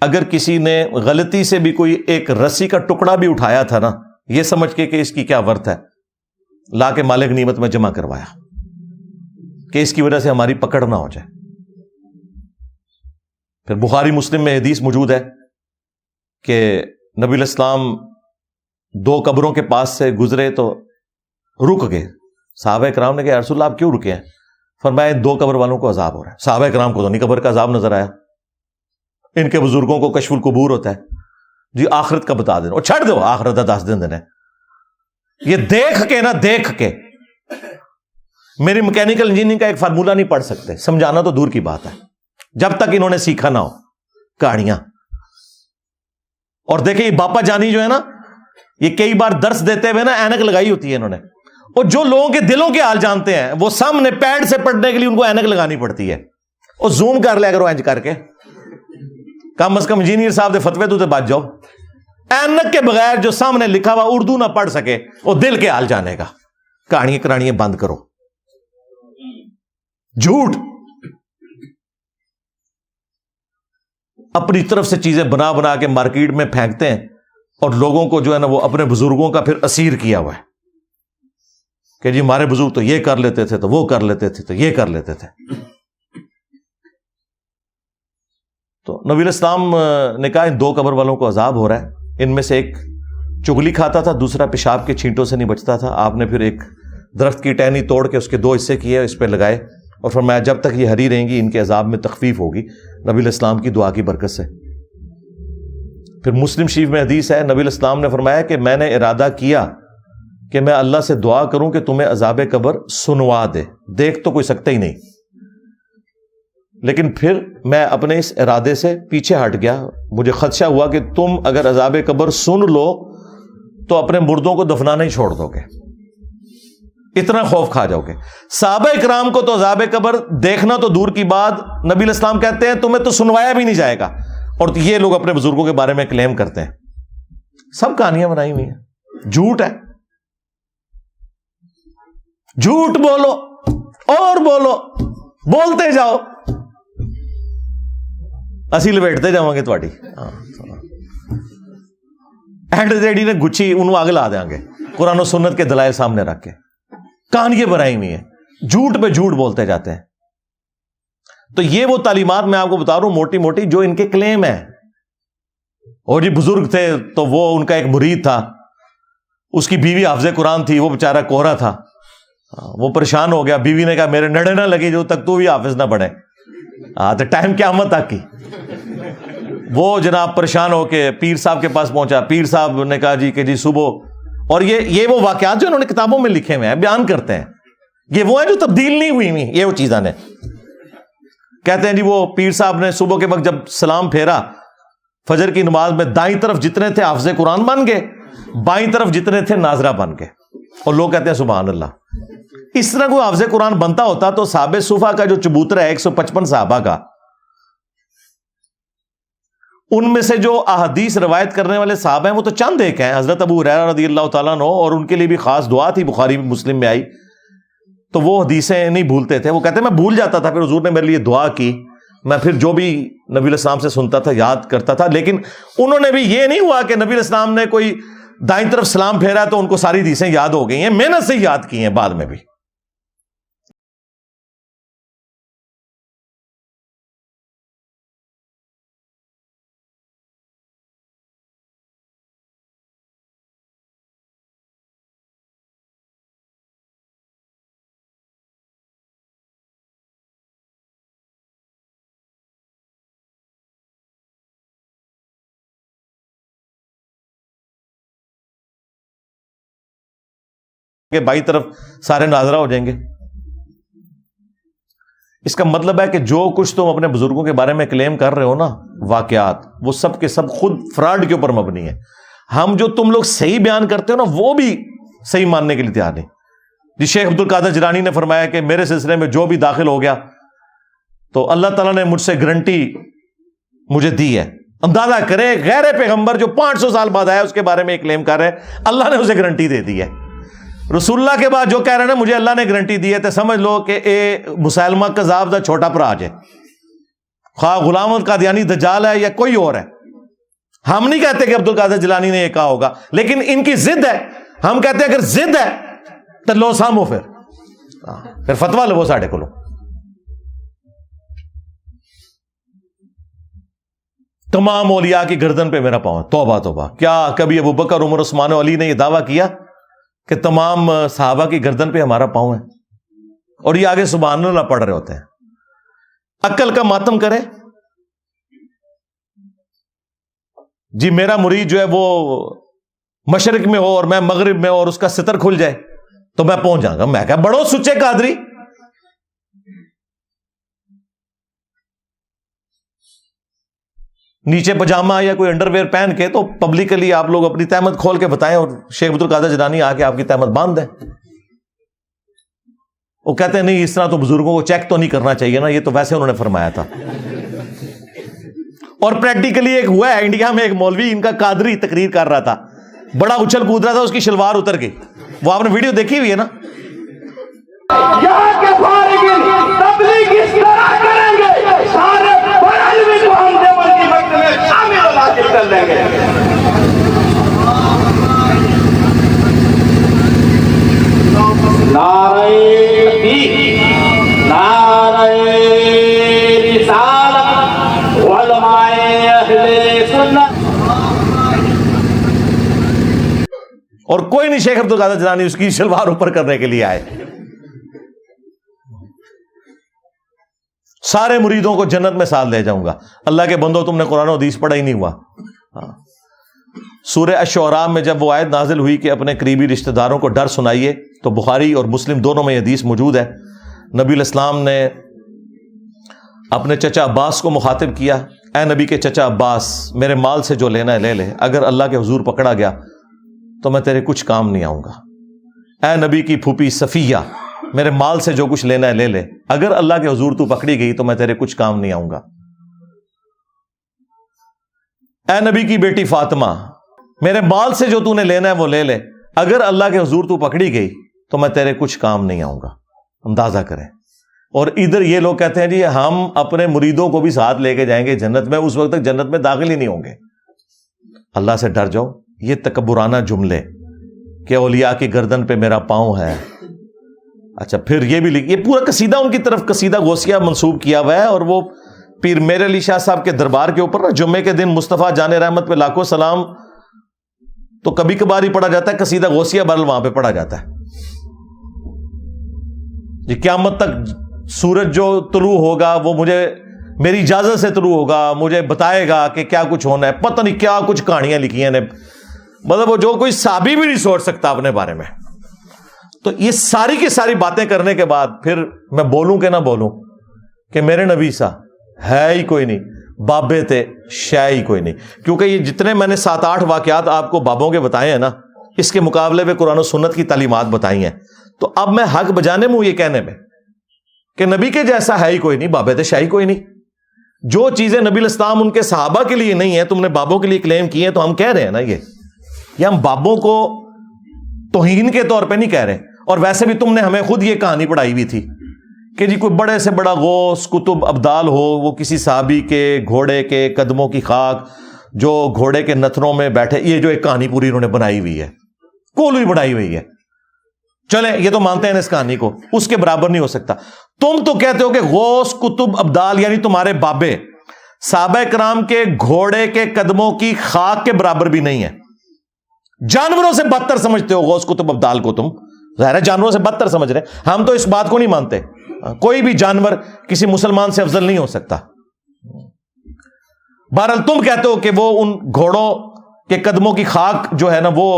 اگر کسی نے غلطی سے بھی کوئی ایک رسی کا ٹکڑا بھی اٹھایا تھا نا, یہ سمجھ کے کہ اس کی کیا ورت ہے, لا کے مال غنیمت میں جمع کروایا کہ اس کی وجہ سے ہماری پکڑ نہ ہو جائے. پھر بخاری مسلم میں حدیث موجود ہے کہ نبی علیہ السلام 2 قبروں کے پاس سے گزرے تو رک گئے. صحابہ کرام نے کہا یا رسول اللہ آپ کیوں رکے ہیں؟ فرمایا 2 قبر والوں کو عذاب ہو رہا ہے. صحابہ کرام کو تو نہیں قبر کا عذاب نظر آیا, ان کے بزرگوں کو کشف القبور ہوتا ہے, جی آخرت کا بتا دینا, اور چھڑ دو آخرت کا 10 دن دینا. یہ دیکھ کے نا, دیکھ کے میری میکینیکل انجینئرنگ کا ایک فارمولہ نہیں پڑھ سکتے, سمجھانا تو دور کی بات ہے, جب تک انہوں نے سیکھا نہ ہو کہانیاں. اور دیکھیں یہ باپا جانی جو ہے نا, یہ کئی بار درس دیتے ہوئے نا اینک لگائی ہوتی ہے انہوں نے, اور جو لوگوں کے دلوں کے حال جانتے ہیں وہ سامنے پیڈ سے پڑھنے کے لیے ان کو اینک لگانی پڑتی ہے. اور زوم کر لیا کرو اینج کر کے, کم از کم انجینئر صاحب دے فتوے تو بچ جاؤ. اینک کے بغیر جو سامنے لکھا ہوا اردو نہ پڑھ سکے وہ دل کے حال جانے گا. کہانیاں کرانیاں بند کرو. جھوٹ اپنی طرف سے چیزیں بنا بنا کے مارکیٹ میں پھینکتے ہیں, اور لوگوں کو جو ہے نا وہ اپنے بزرگوں کا پھر اسیر کیا ہوا ہے کہ جی ہمارے بزرگ تو یہ کر لیتے تھے, تو وہ کر لیتے تھے, تو یہ کر لیتے تھے. تو نبی علیہ السلام نے کہا ان 2 قبر والوں کو عذاب ہو رہا ہے. ان میں سے ایک چگلی کھاتا تھا, دوسرا پیشاب کے چھینٹوں سے نہیں بچتا تھا. آپ نے پھر ایک درخت کی ٹہنی توڑ کے اس کے 2 حصے کیے, اس پہ لگائے, اور فرمایا جب تک یہ ہری رہیں گی ان کے عذاب میں تخفیف ہوگی نبی علیہ السلام کی دعا کی برکت سے. پھر مسلم شریف میں حدیث ہے, نبی علیہ السلام نے فرمایا کہ میں نے ارادہ کیا کہ میں اللہ سے دعا کروں کہ تمہیں عذاب قبر سنوا دے. دیکھ تو کوئی سکتا ہی نہیں, لیکن پھر میں اپنے اس ارادے سے پیچھے ہٹ گیا. مجھے خدشہ ہوا کہ تم اگر عذاب قبر سن لو تو اپنے مردوں کو دفنانا ہی چھوڑ دو گے, اتنا خوف کھا جاؤ گے. صحابہ اکرام کو تو عذاب قبر دیکھنا تو دور کی بات, نبی علیہ السلام کہتے ہیں تمہیں تو سنوایا بھی نہیں جائے گا, اور یہ لوگ اپنے بزرگوں کے بارے میں کلیم کرتے ہیں. سب کہانیاں بنائی ہوئی ہیں, جھوٹ ہے. جھوٹ بولو اور بولو, بولتے جاؤ, اسی لپیٹتے جاؤں گے تھوڑی. اینڈ ریڈی نے گچھی انہوں آگے لا دیں گے قرآن و سنت کے دلائل سامنے رکھ کے. کہانیاں بنائی ہوئی ہیں, جھوٹ پہ جھوٹ بولتے جاتے ہیں. تو یہ وہ تعلیمات میں آپ کو بتا رہا ہوں موٹی موٹی جو ان کے کلیم ہیں. اور جی بزرگ تھے تو وہ ان کا ایک مرید تھا, اس کی بیوی حافظ قرآن تھی, وہ بیچارہ کوہرا تھا, وہ پریشان ہو گیا. بیوی نے کہا میرے نڑے نہ لگے جو تک تو بھی حافظ نہ بنے. تو ٹائم قیامت تک کی. وہ جناب پریشان ہو کے پیر صاحب کے پاس پہنچا. پیر صاحب نے کہا جی کہ جی صبح, اور یہ وہ واقعات جو انہوں نے کتابوں میں لکھے ہوئے ہیں, بیان کرتے ہیں, یہ وہ ہیں جو تبدیل نہیں ہوئی ہوئی, یہ وہ چیزاں نے. کہتے ہیں جی وہ پیر صاحب نے صبح کے وقت جب سلام پھیرا فجر کی نماز میں, دائیں طرف جتنے تھے حافظ قرآن بن گئے, بائیں طرف جتنے تھے ناظرہ بن گئے. اور لوگ کہتے ہیں سبحان اللہ. اس طرح کوئی حافظ قرآن بنتا ہوتا تو صحابہ صفا کا جو چبوترا ہے 155 صحابہ کا, ان میں سے جو احادیث روایت کرنے والے صاحب ہیں وہ تو چند ایک ہیں. حضرت ابو ہریرہ رضی اللہ تعالیٰ عنہ، اور ان کے لیے بھی خاص دعا تھی، بخاری مسلم میں آئی. تو وہ حدیثیں نہیں بھولتے تھے. وہ کہتے ہیں میں بھول جاتا تھا، پھر حضور نے میرے لیے دعا کی، میں پھر جو بھی نبی علیہ السلام سے سنتا تھا یاد کرتا تھا. لیکن انہوں نے بھی یہ نہیں ہوا کہ نبی علیہ السلام نے کوئی دائیں طرف سلام پھیرا تو ان کو ساری حدیثیں یاد ہو گئی ہیں، محنت سے یاد کی ہیں بعد میں بھی. کہ بائیں طرف سارے ناظرہ ہو جائیں گے. اس کا مطلب ہے کہ جو کچھ تم اپنے بزرگوں کے بارے میں کلیم کر رہے ہو نا، واقعات، وہ سب کے سب خود فراڈ کے اوپر مبنی ہے. ہم جو تم لوگ صحیح بیان کرتے ہو نا، وہ بھی صحیح ماننے کے لیے تیار نہیں. جی شیخ عبد القادر جیلانی نے فرمایا کہ میرے سلسلے میں جو بھی داخل ہو گیا تو اللہ تعالیٰ نے مجھ سے گارنٹی مجھے دی ہے. اندازہ کرے غیر پیغمبر جو 500 سال بعد آیا اس کے بارے میں ایک کلیم کر رہے ہیں، اللہ نے اسے گارنٹی دے دی ہے. رسول اللہ کے بعد جو کہہ رہے ہیں نا مجھے اللہ نے گارنٹی دی ہے، تو سمجھ لو کہ اے مسلمہ کذاب دا چھوٹا پراج ہے، خواہ غلام قادیانی دجال ہے یا کوئی اور ہے. ہم نہیں کہتے کہ عبد القادر جیلانی نے یہ کہا ہوگا، لیکن ان کی ضد ہے. ہم کہتے ہیں اگر ضد ہے تو لو سامو، پھر فتویٰ لو ساڑھے کو لو. تمام اولیاء کی گردن پہ میرا پاؤں ہے. توبہ توبہ، کیا کبھی ابو بکر، عمر، عثمان و علی نے یہ دعویٰ کیا کہ تمام صحابہ کی گردن پہ ہمارا پاؤں ہے؟ اور یہ آگے سبحان اللہ پڑھ رہے ہوتے ہیں. عقل کا ماتم کرے. جی میرا مرید جو ہے وہ مشرق میں ہو اور میں مغرب میں ہو اور اس کا ستر کھل جائے تو میں پہنچ جاؤں گا. میں کہا بڑو سچے قادری. نیچے پجامہ یا کوئی انڈر ویئر پہن کے تو پبلکلی آپ لوگ اپنی تہمت کھول کے بتائیں اور شیخ عبد القادر جیلانی آ کے آپ کی تہمت باندھ دیں. وہ کہتے ہیں نہیں اس طرح تو بزرگوں کو چیک تو نہیں کرنا چاہیے نا، یہ تو ویسے انہوں نے فرمایا تھا. اور پریکٹیکلی ایک ہوا ہے انڈیا میں، ایک مولوی ان کا قادری تقریر کر رہا تھا، بڑا اچھل کود رہا تھا، اس کی شلوار اتر گئی. وہ آپ نے ویڈیو دیکھی ہوئی ہے نا. یہاں کے فارغین تبلیغ اس طرح کریں گے، سارے بڑے کو ہم دیوبند کی مکتب میں شامل اور حاصل کر لیں گے. نعرہ تکبیر، نعرہ رسالت، علماء اہل سنت. اور کوئی نہیں شیخ عبد القادر جیلانی اس کی شلوار اوپر کرنے کے لیے آئے. سارے مریدوں کو جنت میں ساتھ لے جاؤں گا. اللہ کے بندو تم نے قرآن و حدیث پڑھا ہی نہیں ہوا. سورہ الشعراء میں جب وہ آیت نازل ہوئی کہ اپنے قریبی رشتہ داروں کو ڈر سنائیے، تو بخاری اور مسلم دونوں میں یہ حدیث موجود ہے. نبی علیہ السلام نے اپنے چچا عباس کو مخاطب کیا، اے نبی کے چچا عباس، میرے مال سے جو لینا ہے لے لے، اگر اللہ کے حضور پکڑا گیا تو میں تیرے کچھ کام نہیں آؤں گا. اے نبی کی پھوپھی صفیہ، میرے مال سے جو کچھ لینا ہے لے لے، اگر اللہ کے حضور تو پکڑی گئی تو میں تیرے کچھ کام نہیں آؤں گا. اے نبی کی بیٹی فاطمہ، میرے مال سے جو تو نے لینا ہے وہ لے لے، اگر اللہ کے حضور تو پکڑی گئی تو میں تیرے کچھ کام نہیں آؤں گا. اندازہ کریں. اور ادھر یہ لوگ کہتے ہیں جی ہم اپنے مریدوں کو بھی ساتھ لے کے جائیں گے جنت میں، اس وقت تک جنت میں داخل ہی نہیں ہوں گے. اللہ سے ڈر جاؤ. یہ تکبرانہ جملے کہ اولیاء کی گردن پہ میرا پاؤں ہے. اچھا پھر یہ بھی یہ پورا قصیدہ ان کی طرف قصیدہ غوثیہ منسوب کیا ہوا ہے. اور وہ پیر میر علی شاہ صاحب کے دربار کے اوپر نا جمعے کے دن مصطفیٰ جان رحمت پہ لاکھوں سلام تو کبھی کبھار ہی پڑھا جاتا ہے، قصیدہ غوثیہ برل وہاں پہ پڑھا جاتا ہے. جی قیامت تک سورج جو طلوع ہوگا وہ مجھے میری اجازت سے طلوع ہوگا، مجھے بتائے گا کہ کیا کچھ ہونا ہے. پتہ نہیں کیا کچھ کہانیاں لکھی ہیں نے، مطلب وہ جو کوئی صحابی بھی نہیں سوچ سکتا اپنے بارے میں. تو یہ ساری کی ساری باتیں کرنے کے بعد پھر میں بولوں کہ نہ بولوں کہ میرے نبی سا ہے ہی کوئی نہیں، بابے تھے شے ہی کوئی نہیں. کیونکہ یہ جتنے میں نے 7-8 واقعات آپ کو بابوں کے بتائے ہیں نا، اس کے مقابلے میں قرآن و سنت کی تعلیمات بتائی ہیں. تو اب میں حق بجانے میں ہوں یہ کہنے میں کہ نبی کے جیسا ہے ہی کوئی نہیں، بابے تھے شے ہی کوئی نہیں. جو چیزیں نبی الاسلام ان کے صحابہ کے لیے نہیں ہیں تم نے بابوں کے لیے کلیم کی ہیں. تو ہم کہہ رہے ہیں نا یہ ہم بابوں کو توہین کے طور پہ نہیں کہہ رہے. اور ویسے بھی تم نے ہمیں خود یہ کہانی پڑھائی ہوئی تھی کہ جی کوئی بڑے سے بڑا غوث کتب ابدال ہو, وہ کسی صحابی کے گھوڑے کے قدموں کی خاک جو گھوڑے کے نتنوں میں بیٹھے, یہ جو ایک کہانی پوری انہوں نے بنائی ہوئی ہے, کولوئی بنائی ہوئی ہے. چلیں یہ تو مانتے ہیں اس کہانی کو, اس کے برابر نہیں ہو سکتا. تم تو کہتے ہو کہ غوث کتب ابدال یعنی تمہارے بابے صحابہ کرام کے گھوڑے کے قدموں کی خاک کے برابر بھی نہیں ہے. جانوروں سے بدتر سمجھتے ہو غوث کتب ابدال کو, تم ظاہر ہے جانوروں سے بدتر سمجھ رہے. ہم تو اس بات کو نہیں مانتے. کوئی بھی جانور کسی مسلمان سے افضل نہیں ہو سکتا. بہرحال تم کہتے ہو کہ وہ ان گھوڑوں کے قدموں کی خاک جو ہے نا وہ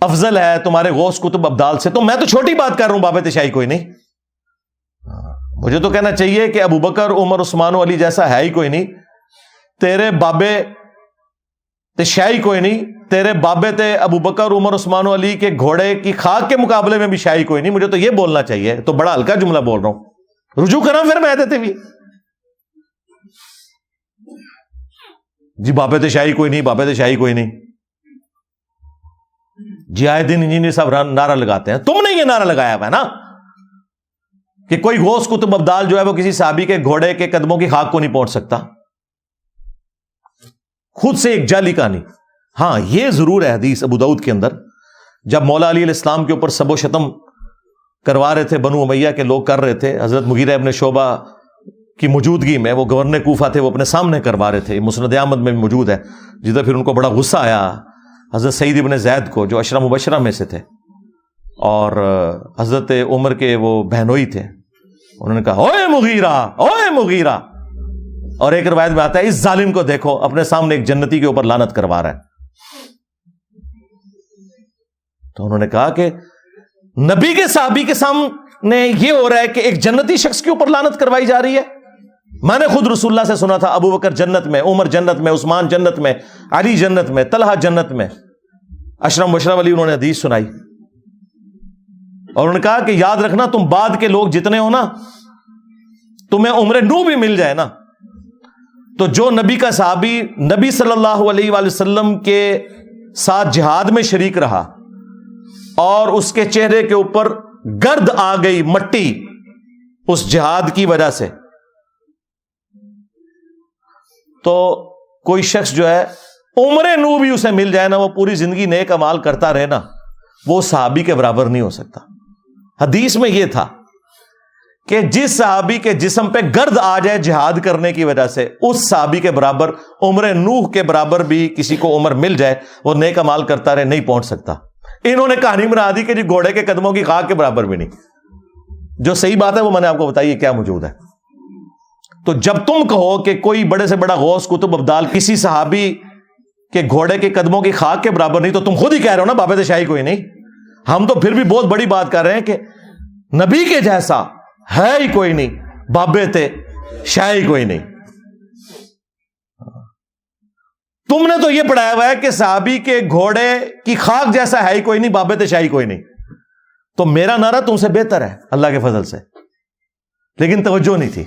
افضل ہے تمہارے غوث کتب ابدال سے. تو میں تو چھوٹی بات کر رہا ہوں, بابے تشیعی کوئی نہیں. مجھے تو کہنا چاہیے کہ ابو بکر عمر عثمان و علی جیسا ہے ہی کوئی نہیں. تیرے بابے تشیعی کوئی نہیں. تیرے بابے تھے ابو بکر عمر عثمان و علی کے گھوڑے کی خاک کے مقابلے میں بھی شیعی کوئی نہیں. مجھے تو یہ بولنا چاہیے. تو بڑا ہلکا جملہ بول رہا ہوں, رجوع کرا پھر میں دیتے بھی جی بابے تشیعی کوئی نہیں, بابے تشیعی کوئی نہیں. جی آئے دن انجینئر صاحب نعرہ لگاتے ہیں. تم نے یہ نعرہ لگایا ہوا ہے نا کہ کوئی غوث کتب ابدال جو ہے وہ کسی صحابی کے گھوڑے کے قدموں کی خاک کو نہیں پہنچ سکتا. خود سے ایک جعلی کہانی. ہاں یہ ضرور ہے حدیث ابو داؤد کے اندر, جب مولا علی علیہ السلام کے اوپر سب و شتم کروا رہے تھے بنو امیہ کے لوگ کر رہے تھے, حضرت مغیرہ ابن شعبہ کی موجودگی میں, وہ گورنر کوفہ تھے, وہ اپنے سامنے کروا رہے تھے. مسند احمد میں بھی موجود ہے, جدھر پھر ان کو بڑا غصہ آیا حضرت سعید ابن زید کو جو عشرہ مبشرہ میں سے تھے اور حضرت عمر کے وہ بہنوئی تھے. انہوں نے کہا اوے مغیرہ, اوے مغیرہ. اور ایک روایت میں آتا ہے اس ظالم کو دیکھو اپنے سامنے ایک جنتی کے اوپر لعنت کروا رہا ہے. تو انہوں نے کہا کہ نبی کے صحابی کے سامنے یہ ہو رہا ہے کہ ایک جنتی شخص کے اوپر لعنت کروائی جا رہی ہے. میں نے خود رسول اللہ سے سنا تھا ابو بکر جنت میں, عمر جنت میں, عثمان جنت میں, علی جنت میں, طلحہ جنت میں. عشرہ مبشرہ والی انہوں نے حدیث سنائی اور انہوں نے کہا کہ یاد رکھنا تم بعد کے لوگ جتنے ہو نا, تمہیں عمر نو بھی مل جائے نا, تو جو نبی کا صحابی نبی صلی اللہ علیہ وآلہ وسلم کے ساتھ جہاد میں شریک رہا اور اس کے چہرے کے اوپر گرد آ گئی, مٹی, اس جہاد کی وجہ سے, تو کوئی شخص جو ہے عمر نو بھی اسے مل جائے نا, وہ پوری زندگی نیک اعمال کرتا رہے نا, وہ صحابی کے برابر نہیں ہو سکتا. حدیث میں یہ تھا کہ جس صحابی کے جسم پہ گرد آ جائے جہاد کرنے کی وجہ سے, اس صحابی کے برابر, عمر نوح کے برابر بھی کسی کو عمر مل جائے, وہ نیک اعمال کرتا رہے, نہیں پہنچ سکتا. انہوں نے کہانی بنا دی کہ جی گھوڑے کے قدموں کی خاک کے برابر بھی نہیں. جو صحیح بات ہے وہ میں نے آپ کو بتائی کیا موجود ہے. تو جب تم کہو کہ کوئی بڑے سے بڑا غوث کتب ابدال کسی صحابی کے گھوڑے کے قدموں کی خاک کے برابر نہیں, تو تم خود ہی کہہ رہے ہو نا بابے تشیعی کوئی نہیں. ہم تو پھر بھی بہت بڑی بات کر رہے ہیں کہ نبی کے جیسا ہے ہی کوئی نہیں, بابے تھے شیعی کوئی نہیں. تم نے تو یہ پڑھایا ہوا ہے کہ صحابی کے گھوڑے کی خاک جیسا ہے ہی کوئی نہیں, بابے تشیعی کوئی نہیں. تو میرا نعرہ تم سے بہتر ہے اللہ کے فضل سے, لیکن توجہ نہیں تھی.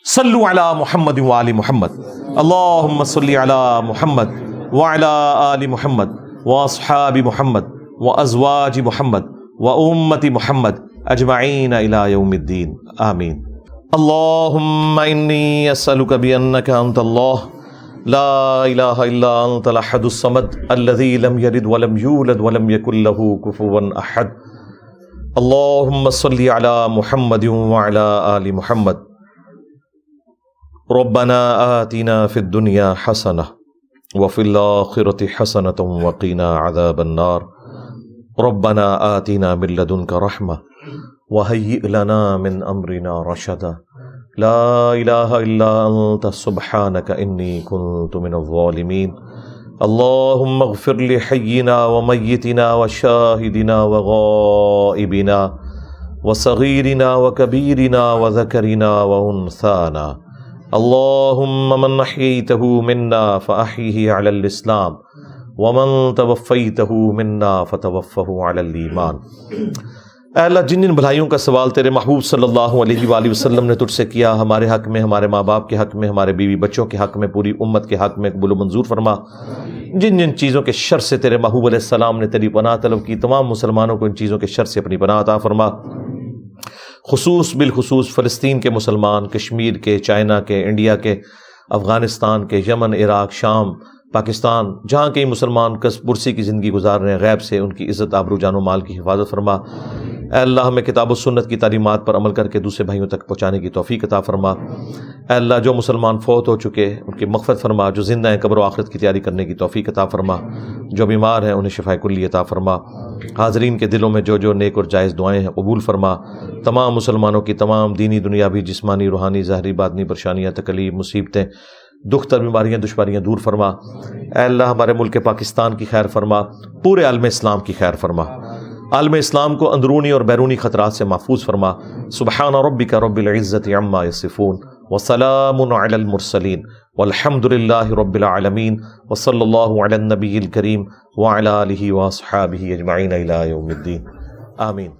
صلو علی محمد وآل محمد, اللہم صلی علی محمد وعلی آل محمد واصحاب محمد وازواج محمد وامت محمد اجمعین الی یوم الدین, آمین. اللہم انی اسألک بانک انت اللہ لا الہ الا انت الاحد الصمد الذی لم یلد ولم یولد ولم یکن لہ کفوا احد. اللہم صلی علی محمد وعلی آل محمد. ربنا آتنا فی الدنیا حسنہ وفی الآخرۃ حسنۃ وقنا عذاب النار. ربنا آتنا من لدنک رحمہ وہیئ لنا من امرنا رشدا. لا الہ الا انت سبحانک انی کنت من الظالمین. اللہم اغفر لحینا ومیتنا وشاہدنا وغائبنا وصغیرنا وکبیرنا وذکرنا وانثانا. اللہم من احییتہ منا فاحیہ علی الاسلام ومن توفیتہ منا فتوفہ علی الایمان. اے اللہ جن جن بھلائیوں کا سوال تیرے محبوب صلی اللہ علیہ وآلہ وسلم نے تجھ سے کیا، ہمارے حق میں، ہمارے ماں باپ کے حق میں، ہمارے بیوی بچوں کے حق میں، پوری امت کے حق میں قبول و منظور فرما۔ جن جن چیزوں کے شر سے تیرے محبوب علیہ السلام نے تیری پناہ طلب کی، تمام مسلمانوں کو ان چیزوں کے شر سے اپنی پناہ عطا فرما۔ بالخصوص فلسطین کے مسلمان، کشمیر کے، چائنا کے، انڈیا کے، افغانستان کے، یمن، عراق، شام، پاکستان، جہاں کئی مسلمان کسب پرسی کی زندگی گزار رہے ہیں، غیب سے ان کی عزت، آبرو، جان و مال کی حفاظت فرما۔ اے اللہ ہمیں کتاب و سنت کی تعلیمات پر عمل کر کے دوسرے بھائیوں تک پہنچانے کی توفیق عطا فرما۔ اے اللہ جو مسلمان فوت ہو چکے ان کی مغفرت فرما، جو زندہ ہیں قبر و آخرت کی تیاری کرنے کی توفیق عطا فرما، جو بیمار ہیں انہیں شفاء کلی عطا فرما۔ حاضرین کے دلوں میں جو جو نیک اور جائز دعائیں ہیں قبول فرما۔ تمام مسلمانوں کی تمام دینی، دنیاوی، جسمانی، روحانی، ظاہری، باطنی پریشانیاں، تکلیف، مصیبتیں، دکھ تر، بیماریاں، دشواریاں دور فرما۔ اے اللہ ہمارے ملک پاکستان کی خیر فرما، پورے عالم اسلام کی خیر فرما، عالم اسلام کو اندرونی اور بیرونی خطرات سے محفوظ فرما۔ سبحان ربک رب العزت عما یصفون وسلام علی المرسلین والحمد للہ رب العالمین وصلی اللہ علی النبی الکریم وعلی آلہ واصحابہ اجمعین الی یوم الدین، آمین۔